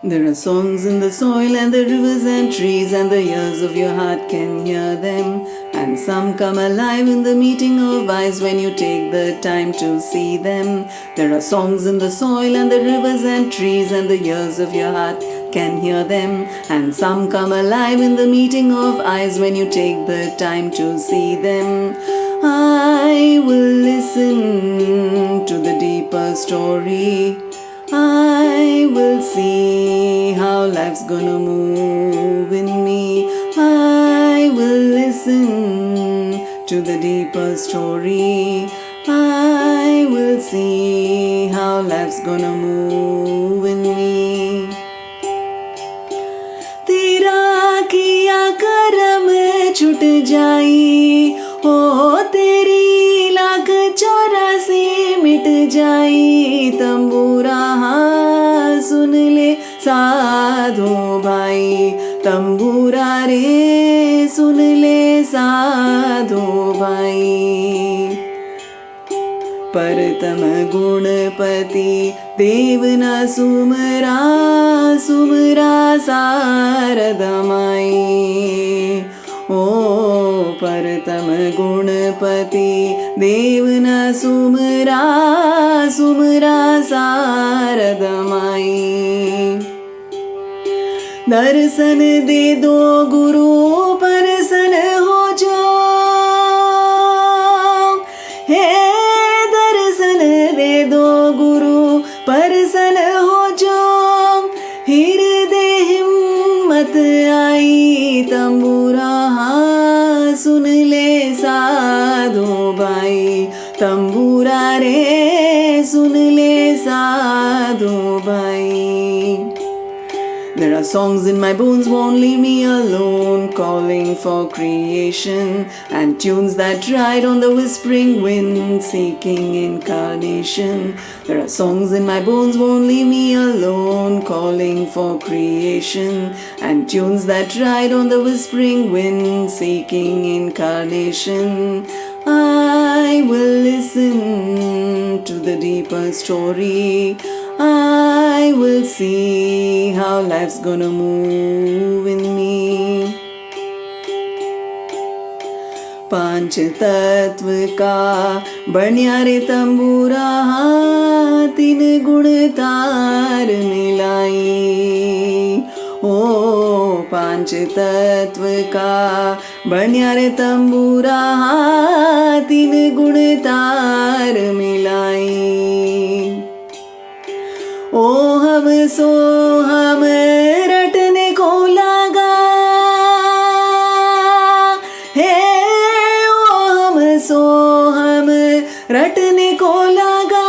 There are songs in the soil and the rivers and trees, and the ears of your heart can hear them. And some come alive in the meeting of eyes when you take the time to see them. There are songs in the soil and the rivers and trees, and the ears of your heart can hear them. And some come alive in the meeting of eyes when you take the time to see them. I will listen to the deeper story. I will see how life's gonna move in me. I will listen to the deeper story. I will see how life's gonna move in me. तेरा किया करम छुट जाई, ओ तेरी लाख 84 मिट जाई। तंबूरा हाँ सुन ले साधो भाई, तंबूरा रे सुन ले साधो भाई। परतम गुणपति देव न सुमरा, सुमरा सारदा माई। ओ परतम गुणपति देव न सुमरा, सुमरा सारदा माई। दर्शन दे दो गुरु परसन हो जो, हे दर्शन दे दो गुरु परसन हो जो। हृदय हिम्मत आई, तंबूरा हाँ सुन ले साधो भाई, तंबूरा रे सुन ले साधो भाई। There are songs in my bones, won't leave me alone, calling for creation, and tunes that ride on the whispering wind, seeking incarnation. There are songs in my bones, won't leave me alone, calling for creation, and tunes that ride on the whispering wind, seeking incarnation. I will listen to the deeper story. I will see how life's gonna move in me. पांच तत्व का बनिया रे तंबूरा, तीन गुण तार मिलाई। ओ पांच तत्व का बनिया रे तंबूरा, तीन गुण तार मिलाई। ओ हम सो हम रटने को लगा, हे ओ हम सो हम रटने को लगा।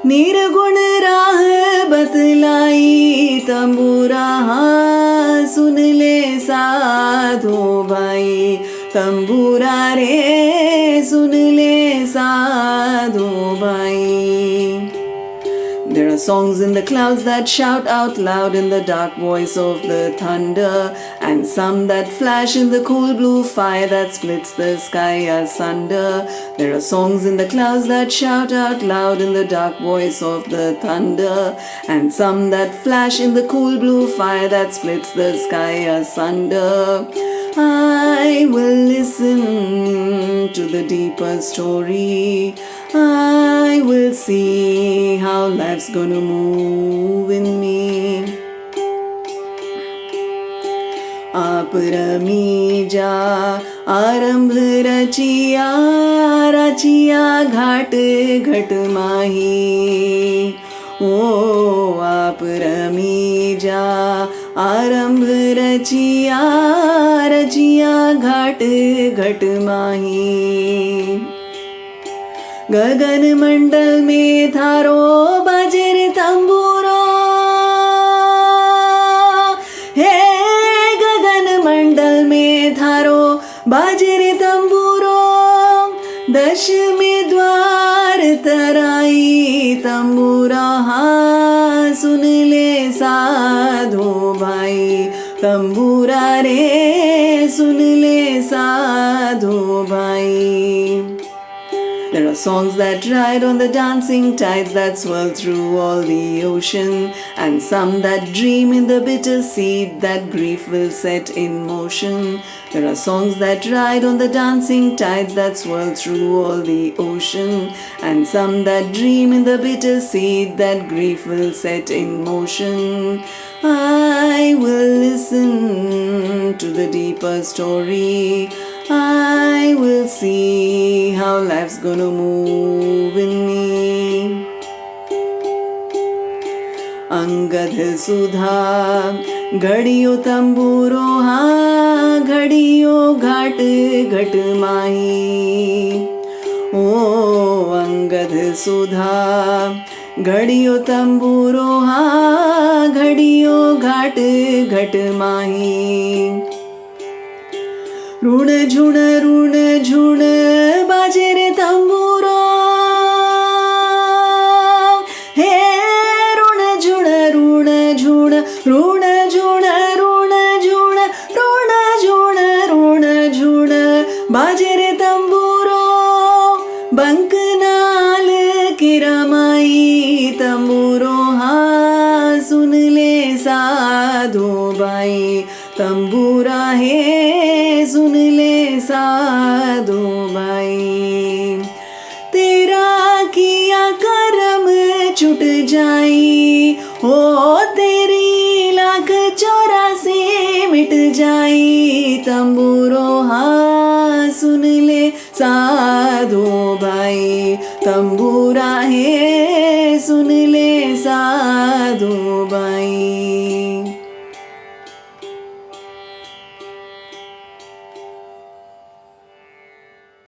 निर्गुण राह बतलाई, तंबूरा हाँ सुन ले साधो भाई, तंबूरा रे सुन ले साधो भाई। There are songs in the clouds that shout out loud in the dark voice of the thunder, and some that flash in the cool blue fire that splits the sky asunder. There are songs in the clouds that shout out loud in the dark voice of the thunder, and some that flash in the cool blue fire that splits the sky asunder. I will listen to the deeper story. I will see how life's gonna move in me. आप rummy जा आरंभ रचिया, रचिया घाट घट माही। ओ आप rummy जा आरंभ रचिया, रचिया घाट घट माही। गगन मंडल में थारो बाजे रे तंबूरो, हे गगन मंडल में थारो बाजे रे तंबूरो। दश में द्वार तराई, तंबूरा हाँ सुन ले साधो भाई, तंबूरा रे सुन ले साधो भाई। There are songs that ride on the dancing tides that swirl through all the ocean, and some that dream in the bitter seed that grief will set in motion. There are songs that ride on the dancing tides that swirl through all the ocean, and some that dream in the bitter seed that grief will set in motion. I will listen to the deeper story. I will see how life's gonna move in me. Angad सुधा घड़ियो तंबूरो हाँ घड़ियो घाट घट माही. ओ अंगद सुधा घड़ियो तंबूरो हाँ घड़ियो घाट घट माही. ऋण झुण बाजे रे तंबूरो. हे ऋण झुण ऋण झुण बाजे रे तंबूरो. बंक नाल किरमाई तंबूरो हाँ सुन ले साधो बाई. तंबूरा है सुन ले साधो बाई. तेरा किया करम छुट जाई हो तेरी 1,84 मिट जाई. तंबूरो हाँ सुन ले साधो भाई. तंबूरा है सुन ले साधो